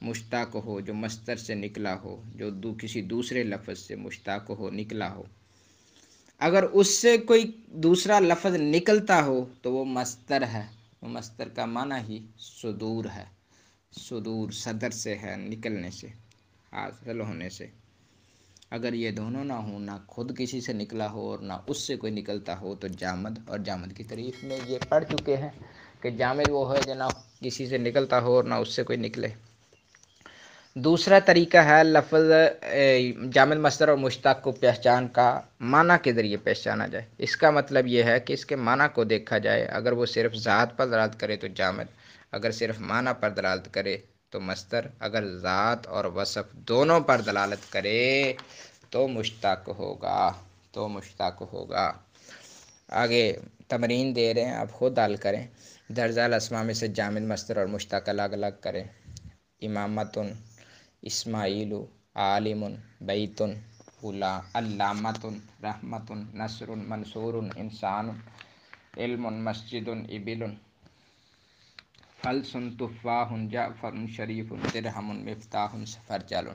مشتق ہو، جو مصدر سے نکلا ہو، جو کسی دوسرے لفظ سے مشتق ہو، نکلا ہو، اگر اس سے کوئی دوسرا لفظ نکلتا ہو تو وہ مصدر ہے۔ وہ مصدر کا معنی ہی صدور ہے، صدور صدر سے ہے، نکلنے سے، حاصل ہونے سے۔ اگر یہ دونوں نہ ہوں، نہ خود کسی سے نکلا ہو اور نہ اس سے کوئی نکلتا ہو، تو جامد، اور جامد کی تعریف میں یہ پڑھ چکے ہیں کہ جامد وہ ہے جو نہ کسی سے نکلتا ہو اور نہ اس سے کوئی نکلے۔ دوسرا طریقہ ہے لفظ جامد مصدر اور مشتق کو پہچان کا معنی کے ذریعے پہچانا جائے۔ اس کا مطلب یہ ہے کہ اس کے معنی کو دیکھا جائے، اگر وہ صرف ذات پر دلالت کرے تو جامد، اگر صرف معنی پر دلالت کرے تو مصدر، اگر ذات اور وصف دونوں پر دلالت کرے تو مشتق ہوگا۔ آگے تمرین دے رہے ہیں، آپ خود حل کریں۔ درجہ الاسماء میں سے جامد مصدر اور مشتق الگ الگ کریں۔ امامتن، اسماعیل، عالم، بیتن، علامتن، رحمتن، نصر، منصور، انسان، علم، مسجد، ابل، فلس، تفاح، جعفر، شریف، درہم، مفتاح، سفرجل۔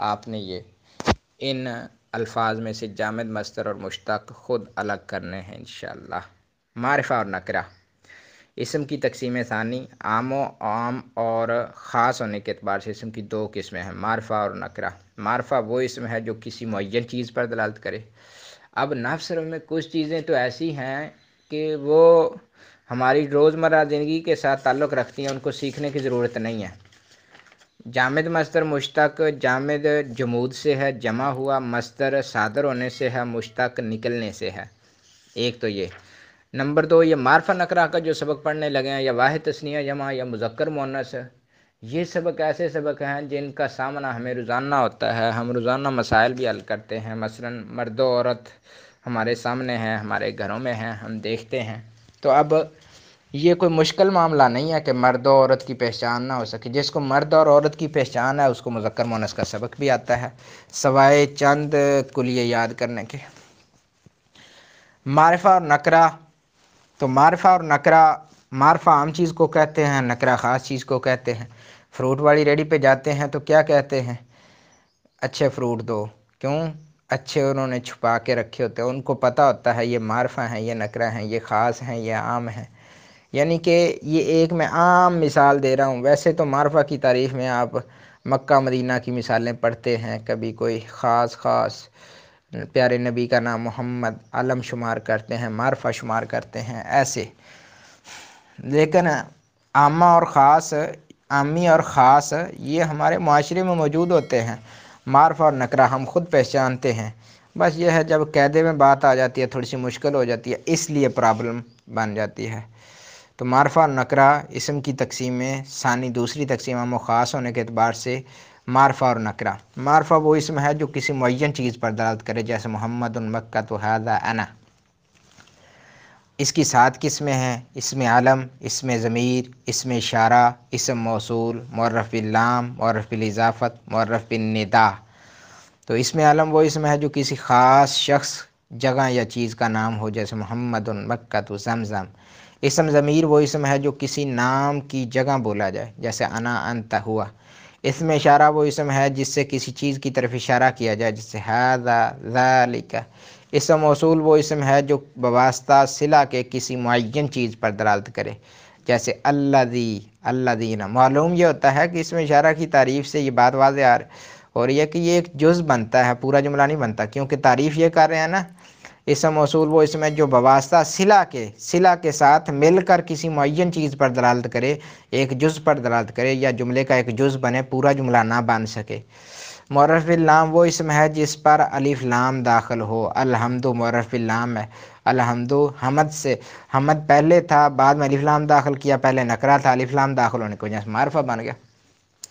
آپ نے یہ ان الفاظ میں سے جامد مصدر اور مشتق خود الگ کرنے ہیں انشاءاللہ۔ معرفہ اور نکرہ۔ اسم کی تقسیم ثانی، عام اور خاص ہونے کے اعتبار سے اسم کی دو قسمیں ہیں، معرفہ اور نکرہ۔ معرفہ وہ اسم ہے جو کسی معین چیز پر دلالت کرے۔ اب نفس میں کچھ چیزیں تو ایسی ہیں کہ وہ ہماری روزمرہ زندگی کے ساتھ تعلق رکھتی ہیں، ان کو سیکھنے کی ضرورت نہیں ہے۔ جامد مصدر مشتق، جامد جمود سے ہے، جمع ہوا، مصدر صادر ہونے سے ہے، مشتق نکلنے سے ہے۔ ایک تو یہ۔ نمبر دو، یہ معرفہ نکرہ کا جو سبق پڑھنے لگے ہیں، یا واحد تثنیہ جمع یا مذکر مؤنث، یہ سبق ایسے سبق ہیں جن کا سامنا ہمیں روزانہ ہوتا ہے، ہم روزانہ مسائل بھی حل کرتے ہیں، مثلا مرد و عورت ہمارے سامنے ہیں، ہمارے گھروں میں ہیں، ہم دیکھتے ہیں۔ تو اب یہ کوئی مشکل معاملہ نہیں ہے کہ مرد و عورت کی پہچان نہ ہو سکے۔ جس کو مرد اور عورت کی پہچان ہے اس کو مذکر مؤنث کا سبق بھی آتا ہے، سوائے چند کلیے یاد کرنے کے۔ معرفہ اور نکرہ۔ تو معرفہ اور نکرہ، معرفہ عام چیز کو کہتے ہیں، نکرہ خاص چیز کو کہتے ہیں۔ فروٹ والی ریڈی پہ جاتے ہیں تو کیا کہتے ہیں؟ اچھے فروٹ دو۔ کیوں؟ اچھے انہوں نے چھپا کے رکھے ہوتے ہیں، ان کو پتہ ہوتا ہے یہ معرفہ ہیں، یہ نکرہ ہیں، یہ خاص ہیں، یہ عام ہیں۔ یعنی کہ یہ ایک میں عام مثال دے رہا ہوں، ویسے تو معرفہ کی تعریف میں آپ مکہ مدینہ کی مثالیں پڑھتے ہیں، کبھی کوئی خاص پیارے نبی کا نام محمد علم شمار کرتے ہیں، معرفہ شمار کرتے ہیں ایسے۔ لیکن عامہ اور خاص، عامی اور خاص یہ ہمارے معاشرے میں موجود ہوتے ہیں۔ معرفہ اور نکرہ ہم خود پہچانتے ہیں، بس یہ ہے جب قاعدے میں بات آ جاتی ہے تھوڑی سی مشکل ہو جاتی ہے، اس لیے پرابلم بن جاتی ہے۔ تو معرفہ اور نکرہ اسم کی تقسیم میں ثانی، دوسری تقسیم عام و خاص ہونے کے اعتبار سے معرفہ اور نکرہ۔ معرفہ وہ اسم ہے جو کسی معین چیز پر دلالت کرے، جیسے محمد مکہ ھذا انا۔ اس کی 7 قسمیں ہیں، اسم علم، اسم ضمیر، اسم اشارہ، اسم موصول، معرف باللام، معرف بالاضافت، معرف بالنداء۔ تو اسم علم وہ اسم ہے جو کسی خاص شخص، جگہ یا چیز کا نام ہو، جیسے محمد مکہ زمزم۔ اسم ضمیر وہ اسم ہے جو کسی نام کی جگہ بولا جائے، جیسے انا، انت، ہوا۔ اسم اشارہ وہ اسم ہے جس سے کسی چیز کی طرف اشارہ کیا جائے، جیسے ھذا، ذالک۔ اسم موصول وہ اسم ہے جو بواسطہ صلہ کے کسی معین چیز پر دلالت کرے، جیسے الذی، الذین۔ معلوم یہ ہوتا ہے کہ اسم اشارہ کی تعریف سے یہ بات واضح ہو رہی ہے کہ یہ ایک جز بنتا ہے، پورا جملہ نہیں بنتا، کیونکہ تعریف یہ کر رہے ہیں نا۔ اسم موصول وہ اسم ہے جو بواسطہ صلہ کے ساتھ مل کر کسی معین چیز پر دلالت کرے، ایک جز پر دلالت کرے، یا جملے کا ایک جز بنے، پورا جملہ نہ بن سکے۔ معرف باللام وہ اسم ہے جس پر الف لام داخل ہو، الحمد معرف باللام ہے۔ الحمد حمد سے، حمد پہلے تھا، بعد میں الف لام داخل کیا، پہلے نکرہ تھا، الف لام داخل ہونے کی وجہ سے معرفہ بن گیا۔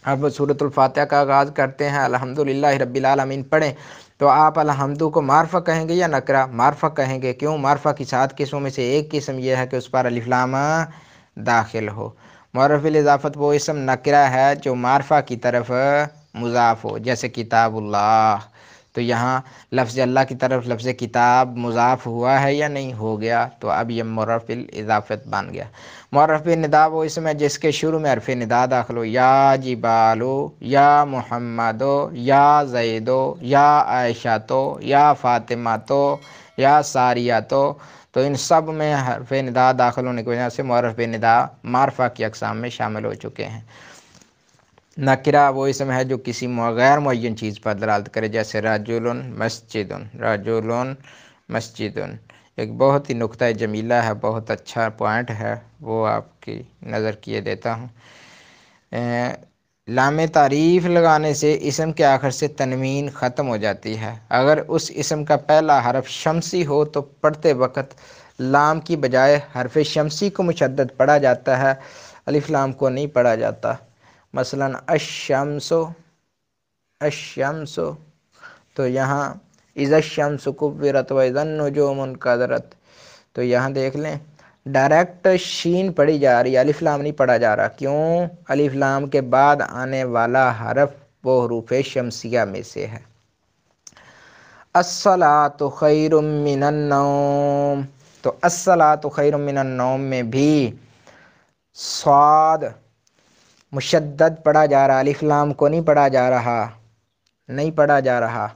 اب سورۃ الفاتحہ کا آغاز کرتے ہیں، الحمدللہ رب العالمین پڑھیں تو آپ الحمد کو معرفہ کہیں گے یا نکرہ؟ معرفہ کہیں گے۔ کیوں؟ معرفہ کی 7 قسموں میں سے ایک قسم یہ ہے کہ اس پر الف لام داخل ہو۔ معرف بالاضافت وہ اسم نکرہ ہے جو معرفہ کی طرف مضاف ہو، جیسے کتاب اللہ۔ تو یہاں لفظ اللہ کی طرف لفظ کتاب مضاف ہوا ہے یا نہیں ہو گیا، تو اب یہ معرف بالاضافت بن گیا۔ معرف بالندا وہ اسم ہے جس کے شروع میں حرف ندا داخل ہو، یا جبالو، یا محمدو، یا زیدو، یا عائشہ تو، یا فاطمہ تو، یا ساریہ تو ان سب میں حرف ندا داخل ہونے کی وجہ سے معرف بالندا معرفہ کی اقسام میں شامل ہو چکے ہیں۔ نکرہ وہ اسم ہے جو کسی غیر معین چیز پر دلالت کرے، جیسے رجل مسجد، رجل مسجد۔ ایک بہت ہی نکتہ جمیلہ ہے، بہت اچھا پوائنٹ ہے، وہ آپ کی نظر کیے دیتا ہوں۔ لام تعریف لگانے سے اسم کے آخر سے تنوین ختم ہو جاتی ہے۔ اگر اس اسم کا پہلا حرف شمسی ہو تو پڑھتے وقت لام کی بجائے حرف شمسی کو مشدد پڑھا جاتا ہے، الف لام کو نہیں پڑھا جاتا۔ مثلا الشمس، الشمس، تو یہاں اذا الشمس کورت واذا النجوم انکدرت، تو یہاں دیکھ لیں ڈائریکٹ شین پڑھی جا رہی ہے، الف لام نہیں پڑھا جا رہا۔ کیوں؟ الف لام کے بعد آنے والا حرف وہ حروف شمسیہ میں سے ہے۔ الصلاۃ خیر من النوم، تو الصلاۃ خیر من النوم میں بھی صاد مشدد پڑھا جا رہا، الف لام کو نہیں پڑھا جا رہا، نہیں پڑھا جا رہا۔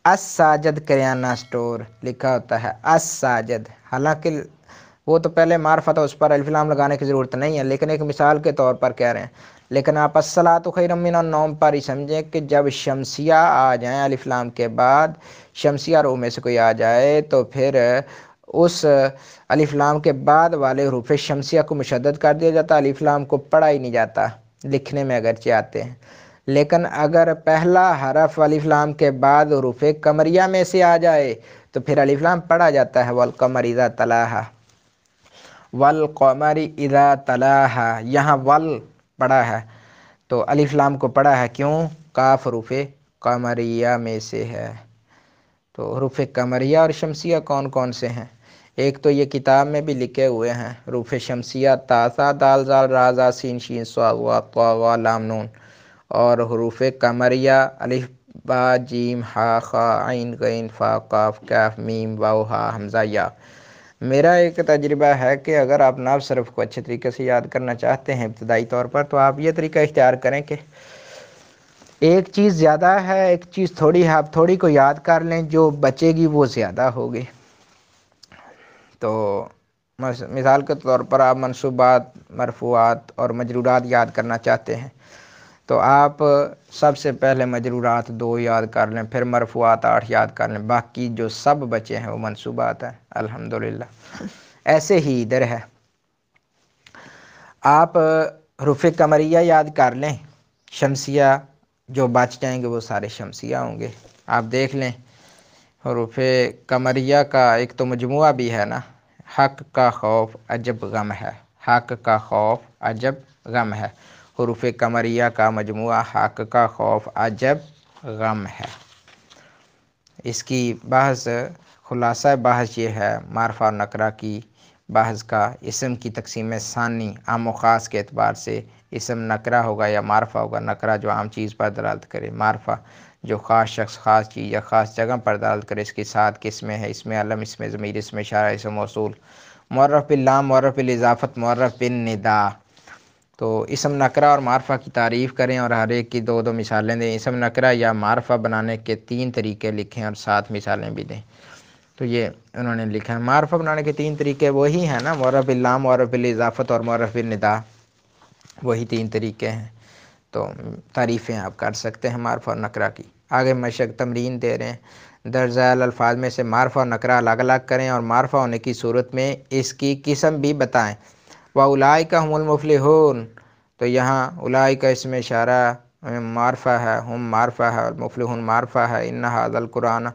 الساجد کریانہ اسٹور لکھا ہوتا ہے الساجد، حالانکہ وہ تو پہلے معرفہ تھا، اس پر الف لام لگانے کی ضرورت نہیں ہے، لیکن ایک مثال کے طور پر کہہ رہے ہیں۔ لیکن آپ الصلاۃ خیر من النوم پر ہی سمجھیں کہ جب شمسیہ آ جائیں الف لام کے بعد، شمسیہ رو میں سے کوئی آ جائے تو پھر اس الف لام کے بعد والے حروف شمسیہ کو مشدد کر دیا جاتا، الف لام کو پڑھا ہی نہیں جاتا، لکھنے میں اگرچہ آتے ہیں۔ لیکن اگر پہلا حرف الف لام کے بعد حروف قمریہ میں سے آ جائے تو پھر الف لام پڑھا جاتا ہے، والقمر اذا تلاہا، والقمر اذا تلاہا، یہاں ول پڑھا ہے تو الف لام کو پڑھا ہے، کیوں؟ کاف حروف قمریہ میں سے ہے۔ تو حروف قمریہ اور شمسیہ کون کون سے ہیں؟ ایک تو یہ کتاب میں بھی لکھے ہوئے ہیں، حروف شمسیہ تا ثا دال زال را زا سین شین صاد وا طا غا لام نون، اور حروف قمریہ الف با جیم ہا خا عین غین فا قاف کاف میم واو ہا حمزہ یا۔ میرا ایک تجربہ ہے کہ اگر آپ نحو صرف کو اچھے طریقے سے یاد کرنا چاہتے ہیں ابتدائی طور پر، تو آپ یہ طریقہ اختیار کریں کہ ایک چیز زیادہ ہے، ایک چیز تھوڑی ہے، آپ تھوڑی کو یاد کر لیں، جو بچے گی وہ زیادہ ہوگی۔ تو مثال کے طور پر آپ منصوبات، مرفوعات اور مجرورات یاد کرنا چاہتے ہیں تو آپ سب سے پہلے مجرورات 2 یاد کر لیں، پھر مرفوعات 8 یاد کر لیں، باقی جو سب بچے ہیں وہ منصوبات ہیں الحمدللہ۔ ایسے ہی ادھر ہے، آپ حروف قمریہ یاد کر لیں، شمسیہ جو بچ جائیں گے وہ سارے شمسیہ ہوں گے۔ آپ دیکھ لیں حروف قمریہ کا ایک تو مجموعہ بھی ہے نا، حق کا خوف عجب غم ہے، حق کا خوف عجب غم ہے، حروف قمریہ کا مجموعہ حق کا خوف عجب غم ہے۔ اس کی بحث، خلاصہ بحث یہ ہے معرفہ اور نکرہ کی بحث کا، اسم کی تقسیم ثانی عام و خاص کے اعتبار سے اسم نکرہ ہوگا یا معرفہ ہوگا۔ نکرہ جو عام چیز پر دلالت کرے، معرفہ جو خاص شخص، خاص چیز یا خاص جگہ پر دلالت کرے، اس کی ساتھ قسمیں ہیں، اسم علم، اسم ضمیر، اسم اشارہ، اسم موصول، معرف باللام، معرف بالاضافت، معرف بالندا۔ تو اسم نکرہ اور معرفہ کی تعریف کریں اور ہر ایک کی 2 مثالیں دیں، اسم نکرہ یا معرفہ بنانے کے 3 طریقے لکھیں اور 7 مثالیں بھی دیں۔ تو یہ انہوں نے لکھا ہے، معرفہ بنانے کے 3 طریقے وہی ہیں نا، معرف باللام، معرف بالاضافت اور معرف بالندا، وہی 3 طریقے ہیں۔ تو تعریفیں آپ کر سکتے ہیں معرفہ اور نکرہ کی۔ آگے مشق تمرین دے رہے ہیں، درج ذیل الفاظ میں سے معرفہ اور نکرہ الگ الگ کریں اور معرفہ ہونے کی صورت میں اس کی قسم بھی بتائیں۔ وَأُولَٰئِکَ هُمُ الْمُفْلِحُونَ، تو یہاں اولئک اسم اشارہ معرفہ ہے، ہم معرفہ ہے، المفلحون معرفہ ہے، ان ھذا القرآن،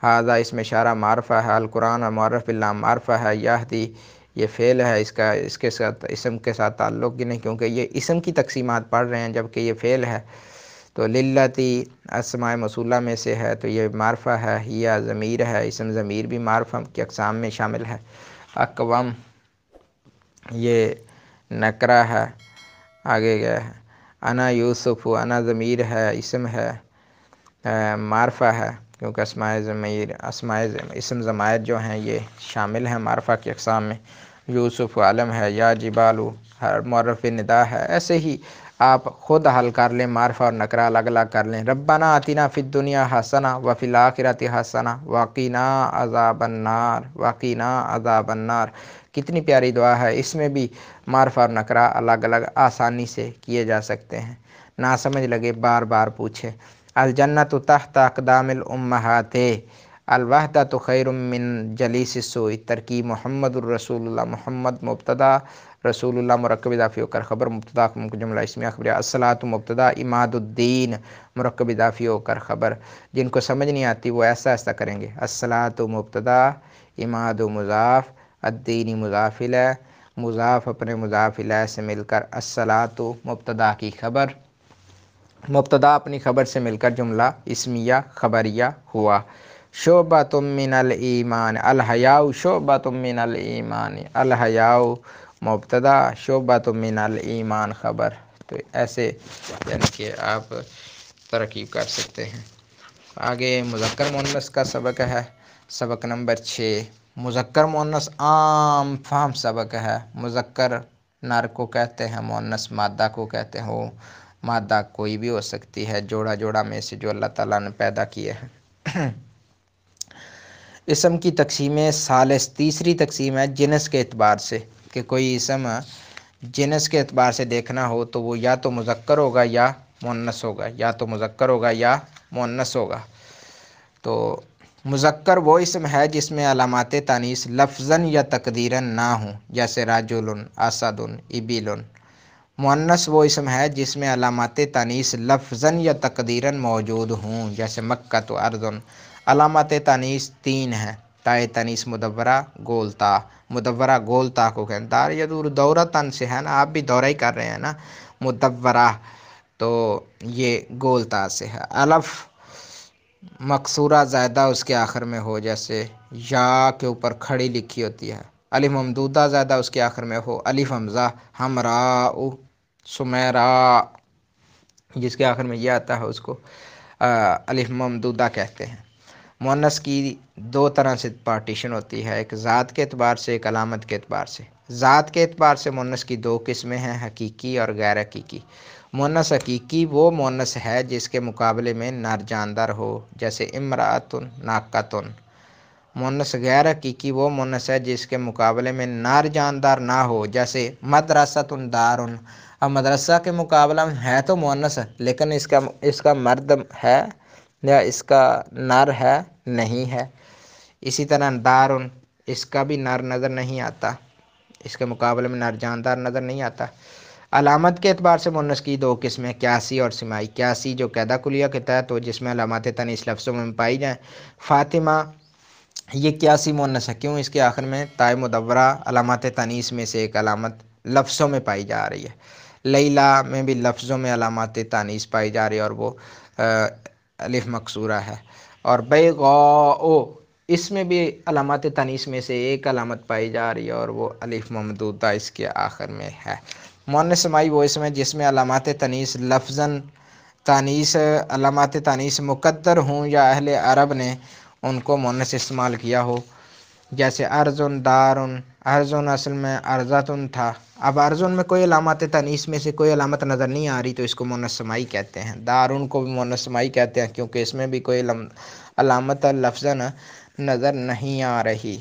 ھذا اسم اشارہ معرفہ ہے، القرآن معرف باللام معرفہ ہے، یہدی یہ فعل ہے، اس کے ساتھ اسم کے ساتھ تعلق ہی نہیں، کیونکہ یہ اسم کی تقسیمات پڑھ رہے ہیں جبکہ یہ فعل ہے۔ تو للتی اسماء موصولہ میں سے ہے تو یہ معرفہ ہے، یا ضمیر ہے، اسم ضمیر بھی معرفہ کی اقسام میں شامل ہے۔ اقوام یہ نکرہ ہے، آگے گیا ہے۔ انا یوسف، انا ضمیر ہے، اسم ہے، معرفہ ہے۔ کیونکہ اسم ضمائر جو ہیں یہ شامل ہیں معرفہ کی اقسام میں. یوسف عالم ہے، یا جبالو ہر معرف ندا ہے. ایسے ہی آپ خود حل کر لیں، معرفہ اور نکرہ الگ الگ کر لیں. ربنا آتنا فی الدنیا حسنہ وفی الآخرۃ حسنہ وقنا عذاب النار، وقنا عذاب النار. کتنی پیاری دعا ہے. اس میں بھی معرفہ اور نکرہ الگ الگ آسانی سے کیے جا سکتے ہیں. نہ سمجھ لگے بار بار پوچھے. الجنۃ تحت اقدام الامہات، الوحدۃ خیر من جلیس السوء. ترکیب محمد الرسول اللہ. محمد مبتدا، رسول اللہ مرکب اضافی ہو کر خبر، مبتدا جملہ اسمیہ خبریہ. الصلاۃ مبتدا، عماد الدین مرکب اضافی ہو کر خبر. جن کو سمجھ نہیں آتی وہ ایسا ایسا کریں گے. الصلاۃ مبتدا، عماد مضاف، الدین مضاف الیہ، مضاف اپنے مضاف الیہ سے مل کر الصلاۃ مبتدا کی خبر، مبتدا اپنی خبر سے مل کر جملہ اسمیہ خبریہ ہوا. شعبۃ من الایمان، الحیاء شعبۃ من الایمان. الحیاء مبتدا، شعبۃ من الایمان خبر. تو ایسے یعنی کہ آپ ترکیب کر سکتے ہیں. آگے مذکر مؤنث کا سبق ہے، سبق نمبر 6. مذکر مؤنث عام فہم سبق ہے. مذکر نر کو کہتے ہیں، مؤنث مادہ کو کہتے ہیں. وہ مادہ کوئی بھی ہو سکتی ہے جوڑا جوڑا میں سے جو اللہ تعالیٰ نے پیدا کیے ہیں. اسم کی تقسیمیں ثالث، تیسری تقسیم ہے جنس کے اعتبار سے، کہ کوئی اسم جنس کے اعتبار سے دیکھنا ہو تو وہ یا تو مذکر ہوگا یا مؤنث ہوگا، یا تو مذکر ہوگا یا مؤنث ہوگا. تو مذکر وہ اسم ہے جس میں علامات تانیث لفظاً یا تقدیراً نہ ہوں، جیسے راجل، اسد، ابل. مؤنث وہ اسم ہے جس میں علامات تانیث لفظاً یا تقدیراً موجود ہوں، جیسے مکہ تو ارض. علامات تانیث 3 ہیں. تائے تانیث مدورہ گول تا، مدورہ گول تا کو کہتے ہیں. دار یا دور دورہ تن سے ہے نا، آپ بھی دورہ ہی کر رہے ہیں نا. مدورہ تو یہ گول تا سے ہے. الف مقصورہ زائدہ اس کے آخر میں ہو، جیسے یا کے اوپر کھڑی لکھی ہوتی ہے. الف ممدودہ زائدہ اس کے آخر میں ہو. الف حمزہ ہمراء، سمیراء، جس کے آخر میں یہ آتا ہے اس کو الف ممدودہ کہتے ہیں. مؤنث کی 2 طرح سے پارٹیشن ہوتی ہے، ایک ذات کے اعتبار سے، ایک علامت کے اعتبار سے. ذات کے اعتبار سے مؤنث کی 2 قسمیں ہیں، حقیقی اور غیر حقیقی. مؤنث حقیقی وہ مؤنث ہے جس کے مقابلے میں نر جاندار ہو، جیسے امرأۃ، ناقۃ. مؤنث غیر حقیقی وہ مؤنث ہے جس کے مقابلے میں نر جاندار نہ ہو، جیسے مدرسۃ دار. اب مدرسہ کے مقابلہ میں ہے تو مؤنث لیکن اس کا مرد ہے یا اس کا نر ہے نہیں ہے. اسی طرح دار، اس کا بھی نر نظر نہیں آتا، اس کے مقابلے میں نر جاندار نظر نہیں آتا. علامت کے اعتبار سے مؤنث کی 2 قسمیں، قیاسی اور سمائی. قیاسی جو قاعدہ کلیہ کے تحت ہو، جس میں علامات تانیث لفظوں میں پائی جائیں. فاطمہ یہ قیاسی مؤنث ہے، کیوں؟ اس کے آخر میں تائے مدورہ علامات تانیث میں سے ایک علامت لفظوں میں پائی جا رہی ہے. لیلا میں بھی لفظوں میں علامات تانیث پائی جا رہی ہے اور وہ الف مقصورہ ہے. اور بیغاء اس میں بھی علامات تانیث میں سے ایک علامت پائی جا رہی ہے اور وہ الف ممدودہ اس کے آخر میں ہے. مؤنث سمائی وہ اسم ہے جس میں علامات تانیث لفظاً تانیث، علامات تانیث مقدر ہوں یا اہل عرب نے ان کو مؤنث استعمال کیا ہو، جیسے ارضن، دارن. ارضن اصل میں ارضاتن تھا. اب ارضن میں کوئی علامات تانیث میں سے کوئی علامت نظر نہیں آ رہی تو اس کو مؤنث سمائی کہتے ہیں. دارن کو بھی مؤنث سمائی کہتے ہیں کیونکہ اس میں بھی کوئی علامت لفظاً نظر نہیں آ رہی.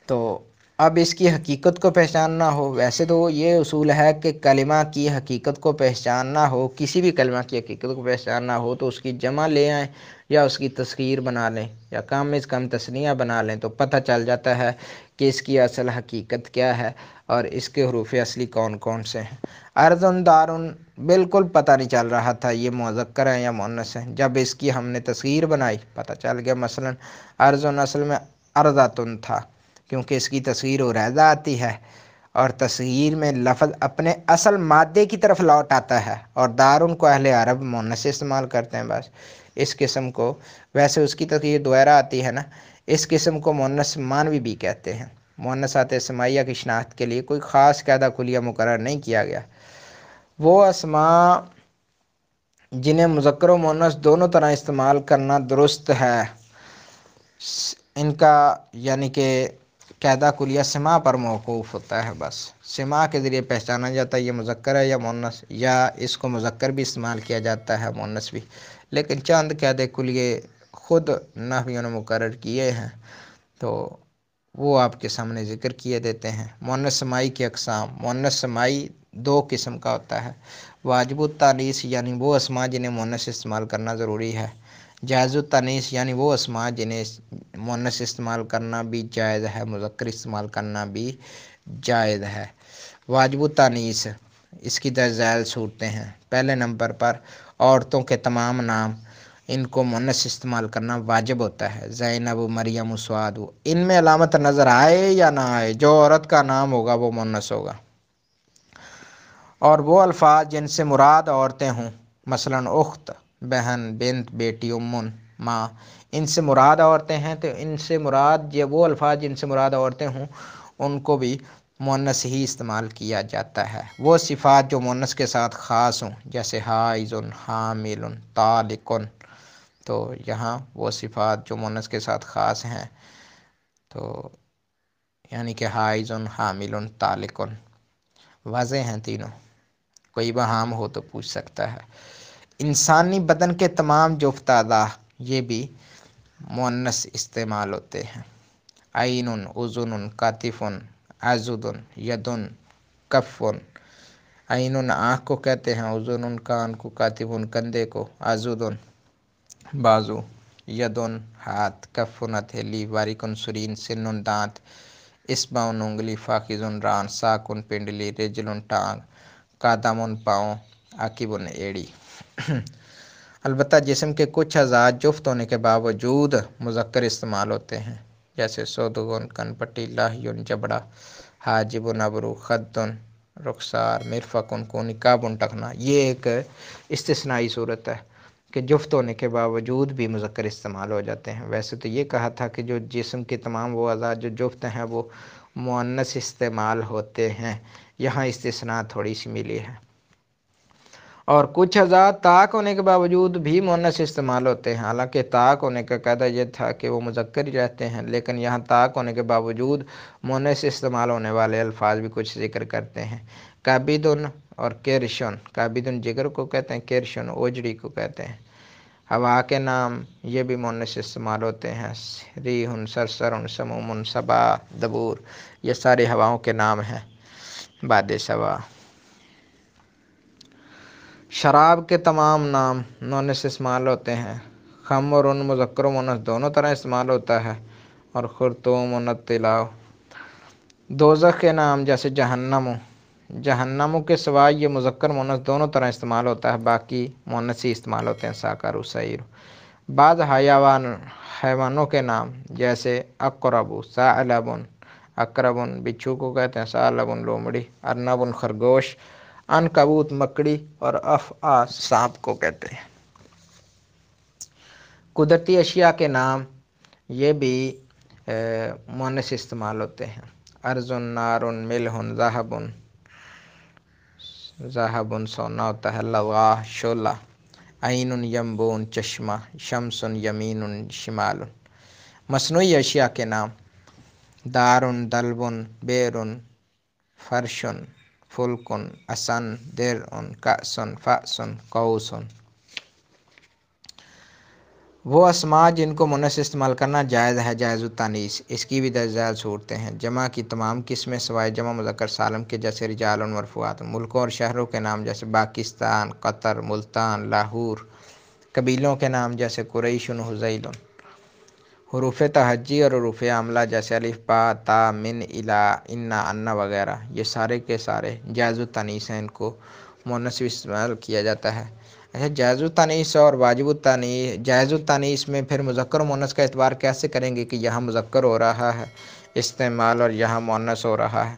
تو اب اس کی حقیقت کو پہچاننا ہو، ویسے تو یہ اصول ہے کہ کلمہ کی حقیقت کو پہچاننا ہو، کسی بھی کلمہ کی حقیقت کو پہچاننا ہو تو اس کی جمع لے آئیں یا اس کی تصغیر بنا لیں یا کم از کم تثنیہ بنا لیں تو پتہ چل جاتا ہے کہ اس کی اصل حقیقت کیا ہے اور اس کے حروف اصلی کون کون سے ہیں. ارضن دارن بالکل پتہ نہیں چل رہا تھا یہ مذکر ہے یا مؤنث ہے. جب اس کی ہم نے تصغیر بنائی پتہ چل گیا. مثلا ارضن اصل میں ارضاتن تھا کیونکہ اس کی تصغیر عریضہ آتی ہے اور تصغیر میں لفظ اپنے اصل مادے کی طرف لوٹ آتا ہے. اور دارن کو اہل عرب مؤنث استعمال کرتے ہیں بس. اس قسم کو ویسے اس کی تصغیر دوہرا آتی ہے نا، اس قسم کو مؤنث مانوی بھی کہتے ہیں. مؤنثات سمائیہ کی شناخت کے لیے کوئی خاص قاعدہ کلیہ مقرر نہیں کیا گیا. وہ اسماء جنہیں مذکر و مؤنث دونوں طرح استعمال کرنا درست ہے، ان کا یعنی کہ قاعدہ کلیہ سماع پر موقوف ہوتا ہے۔ بس سماع کے ذریعے پہچانا جاتا ہے یہ مذکر ہے یا مؤنث، یا اس کو مذکر بھی استعمال کیا جاتا ہے مؤنث بھی، لیکن چند قاعدے کلیہ خود نحویوں نے مقرر کیے ہیں تو وہ آپ کے سامنے ذکر کیے دیتے ہیں۔ مؤنث سماعی کی اقسام: مؤنث سماعی دو قسم کا ہوتا ہے، واجب التانیث یعنی وہ اسماء جنہیں مؤنث استعمال کرنا ضروری ہے، جائز التانیث یعنی وہ اسماء جنہیں مؤنث استعمال کرنا بھی جائز ہے، مذکر استعمال کرنا بھی جائز ہے۔ واجب التانیث اس کی درج ذیل صورتیں ہیں۔ پہلے نمبر پر عورتوں کے تمام نام ان کو مؤنث استعمال کرنا واجب ہوتا ہے، زینب، مریم، سعاد۔ ان میں علامت نظر آئے یا نہ آئے، جو عورت کا نام ہوگا وہ مؤنث ہوگا، اور وہ الفاظ جن سے مراد عورتیں ہوں، مثلا اخت، بہن، بنت، بیٹی، امن، ماں، ان سے مراد عورتیں ہیں تو ان سے مراد یہ وہ الفاظ جن سے مراد عورتیں ہوں ان کو بھی مؤنث ہی استعمال کیا جاتا ہے۔ وہ صفات جو مؤنث کے ساتھ خاص ہوں، جیسے حائض، حامل، طالق، تو یہاں وہ صفات جو مؤنث کے ساتھ خاص ہیں تو یعنی کہ حائض، حامل، طالق واضح ہیں تینوں، کوئی بہام ہو تو پوچھ سکتا ہے۔ انسانی بدن کے تمام جفت اعضاء یہ بھی مؤنث استعمال ہوتے ہیں، عین، اذن، کتف، عضد، ید، کف۔ عین آنکھ کو کہتے ہیں، اذن کان کو، کتف کندھے کو، عضد بازو، ید ہاتھ، کف ہتھیلی، واریک سرین، سن دانت، اصبع انگلی، فاخذ ران، ساق پنڈلی، رجل ٹانگ، قدم پاؤں، عقب ایڑی۔ البتہ جسم کے کچھ اعضاء جفت ہونے کے باوجود مذکر استعمال ہوتے ہیں، جیسے سودغن کن پٹی، لحی جبڑا، حاجب ابرو، خد رخسار، مرفق کونی، کعب ٹخنا۔ یہ ایک استثنائی صورت ہے کہ جفت ہونے کے باوجود بھی مذکر استعمال ہو جاتے ہیں۔ ویسے تو یہ کہا تھا کہ جو جسم کے تمام وہ اعضاء جو جفت ہیں وہ مؤنث استعمال ہوتے ہیں، یہاں استثناء تھوڑی سی ملی ہے۔ اور کچھ اعضاء طاق ہونے کے باوجود بھی مؤنث استعمال ہوتے ہیں، حالانکہ طاق ہونے کا قاعدہ یہ تھا کہ وہ مذکر ہی رہتے ہیں، لیکن یہاں طاق ہونے کے باوجود مؤنث استعمال ہونے والے الفاظ بھی کچھ ذکر کرتے ہیں۔ کابدن اور کرشن، کابدن جگر کو کہتے ہیں، کرشن اوجڑی کو کہتے ہیں۔ ہوا کے نام یہ بھی مؤنث استعمال ہوتے ہیں، ریح، سرسر، سموم، صبا، دبور، یہ سارے ہواؤں کے نام ہیں، باد سوا۔ شراب کے تمام نام مؤنث استعمال ہوتے ہیں، خمر مذکر و مؤنث دونوں طرح استعمال ہوتا ہے، اور خرطوم طلاء۔ دوزخ کے نام جیسے جہنم کے سوا یہ مذکر مؤنث دونوں طرح استعمال ہوتا ہے، باقی مؤنث ہی استعمال ہوتے ہیں، ساکر، سعیر۔ بعض حیوانوں کے نام جیسے اقرب، ثعلب، اقرب بچھو کو کہتے ہیں، ثعلب لومڑی، ارنب خرگوش، عنکبوت مکڑی، اور افعی سانپ کو کہتے ہیں۔ قدرتی اشیاء کے نام یہ بھی مؤنث استعمال ہوتے ہیں، ارض، نار، ملح، ذهب سونا ہوتا ہے، لواح شعلہ، عین ینبوع چشمہ، شمس یمین شمال۔ مصنوعی اشیاء کے نام دار، دلو، بئر، فرش، فلک، اسن، درع، کأس، فأس، قوس۔ وہ اسماء جن کو مؤنث استعمال کرنا جائز ہے، جائز التانیث، اس کی بھی درج ذیل صورتیں ہیں۔ جمع کی تمام قسمیں سوائے جمع مذکر سالم کے، جیسے رجال مرفوعات۔ ملکوں اور شہروں کے نام جیسے پاکستان، قطر، ملتان، لاہور۔ قبیلوں کے نام جیسے قریش، حذیل۔ حروف تہجی اور حروف عاملہ جیسے الف، با، تا، من، الی، ان، ان وغیرہ، یہ سارے کے سارے جائز التانیث ہیں، ان کو مؤنث بھی استعمال کیا جاتا ہے۔ جائز التانیث اور واجب التانیث، جائز التانیث میں پھر مذکر و مؤنث کا اعتبار کیسے کریں گے کہ یہاں مذکر ہو رہا ہے استعمال اور یہاں مؤنث ہو رہا ہے؟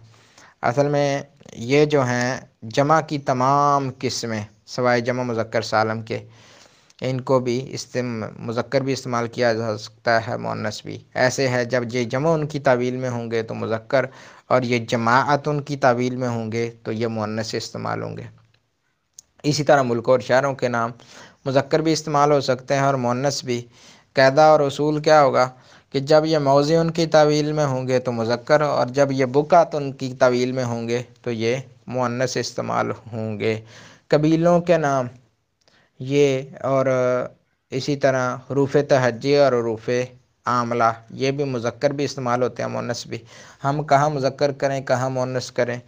اصل میں یہ جو ہیں جمع کی تمام قسمیں سوائے جمع مذکر سالم کے، ان کو بھی مذکر بھی استعمال کیا جا سکتا ہے، مؤنث بھی۔ ایسے ہے جب یہ جمع ان کی تعویل میں ہوں گے تو مذکر، اور یہ جماعت ان کی تعویل میں ہوں گے تو یہ مؤنث استعمال ہوں گے۔ اسی طرح ملک اور شہروں کے نام مذکر بھی استعمال ہو سکتے ہیں اور مؤنث بھی۔ قاعدہ اور اصول کیا ہوگا کہ جب یہ موضع ان کی طویل میں ہوں گے تو مذکر، اور جب یہ بقعت ان کی طویل میں ہوں گے تو یہ مؤنث استعمال ہوں گے۔ قبیلوں کے نام یہ، اور اسی طرح حروف تہجی اور حروف عاملہ یہ بھی مذکر بھی استعمال ہوتے ہیں، مؤنث بھی۔ ہم کہاں مذکر کریں کہاں مؤنث کریں؟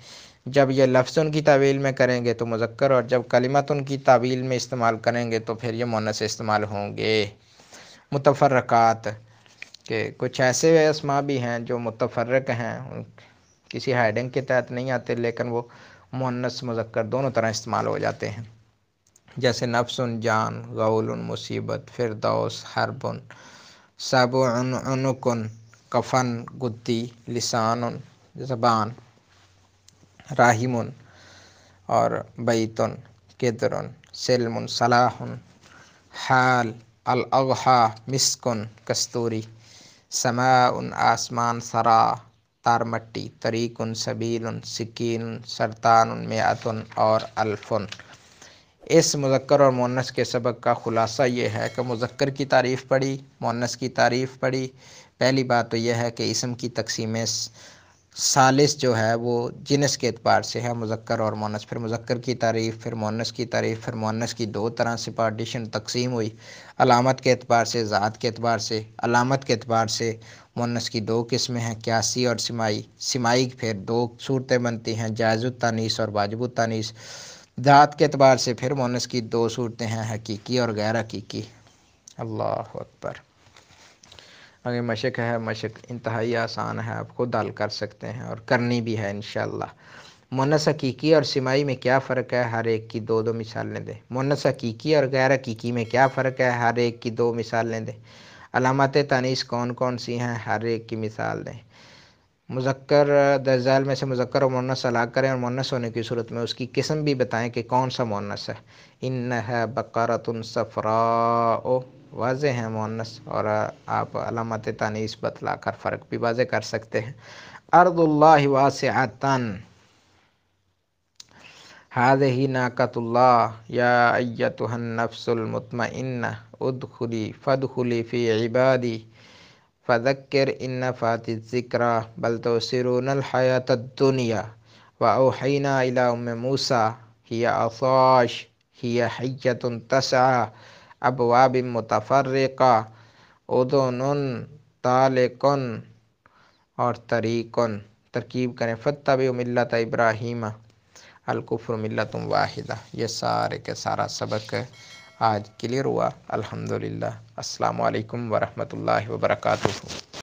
جب یہ لفظ ان کی طویل میں کریں گے تو مذکر، اور جب کلمات ان کی طویل میں استعمال کریں گے تو پھر یہ مؤنث استعمال ہوں گے۔ متفرقات کہ کچھ ایسے اسماء بھی ہیں جو متفرق ہیں، کسی ہیڈنگ کے تحت نہیں آتے لیکن وہ مؤنث مذکر دونوں طرح استعمال ہو جاتے ہیں، جیسے نفس جان، غول مصیبت، فردوس حرب، سبع عنق کفن گدی، لسان زبان، راحم اور بیت قدر، سلم صلاح، حال الاضحیٰ مسکن کستوری، سماء آسمان، سرا تار مٹی، طریق سبیل، سکین سرطان، مئۃ اور الف۔ اس مذکر اور مؤنث کے سبق کا خلاصہ یہ ہے کہ مذکر کی تعریف پڑھی، مؤنث کی تعریف پڑھی۔ پہلی بات تو یہ ہے کہ اسم کی تقسیم ثالث جو ہے وہ جنس کے اعتبار سے ہے، مذکر اور مؤنث۔ پھر مذکر کی تعریف، پھر مؤنث کی تعریف، پھر مؤنث کی دو طرح سے پارٹیشن تقسیم ہوئی، علامت کے اعتبار سے، ذات کے اعتبار سے۔ علامت کے اعتبار سے مؤنث کی دو قسمیں ہیں، قیاسی اور سمائی۔ سمائی پھر دو صورتیں بنتی ہیں، جائز التانیث اور واجب التانیث۔ ذات کے اعتبار سے پھر مؤنث کی دو صورتیں ہیں، حقیقی اور غیر حقیقی۔ اللہ اکبر۔ اگر مشق ہے، مشق انتہائی آسان ہے، آپ خود حل کر سکتے ہیں اور کرنی بھی ہے انشاءاللہ۔ مؤنث حقیقی اور سمائی میں کیا فرق ہے؟ ہر ایک کی دو مثالیں دیں۔ مؤنث حقیقی اور غیر حقیقی میں کیا فرق ہے؟ ہر ایک کی دو مثالیں دیں۔ علامات تانیث کون کون سی ہیں؟ ہر ایک کی مثال دیں۔ مذکر ذیل میں سے مذکر اور مؤنث الگ کریں، اور مؤنث ہونے کی صورت میں اس کی قسم بھی بتائیں کہ کون سا مؤنث ہے۔ انھا بقرۃ صفراء واضح ہے مؤنث، اور آپ علامات تانیث بتلا کر فرق بھی واضح کر سکتے ہیں۔ ارض اللہ واسعۃ، هذه ناقۃ اللہ، یا ایتھا النفس المطمئنہ ادخلی فادخلی فی عبادی فذکر ان نفعت الذکریٰ بل تؤثرون الحیاۃ الدنیا واوحینا الی ام موسیٰ ہی عصاش ہی حیۃ تسعی ابواب متفرقہ اذن طالق اور طریق۔ ترکیب کریں، فاتبعوا ملۃ ابراہیم الکفر ملۃ واحدہ۔ یہ سارے کے سارا سبق آج کلیئر ہوا الحمدللہ۔ السلام علیکم ورحمۃ اللہ وبرکاتہ۔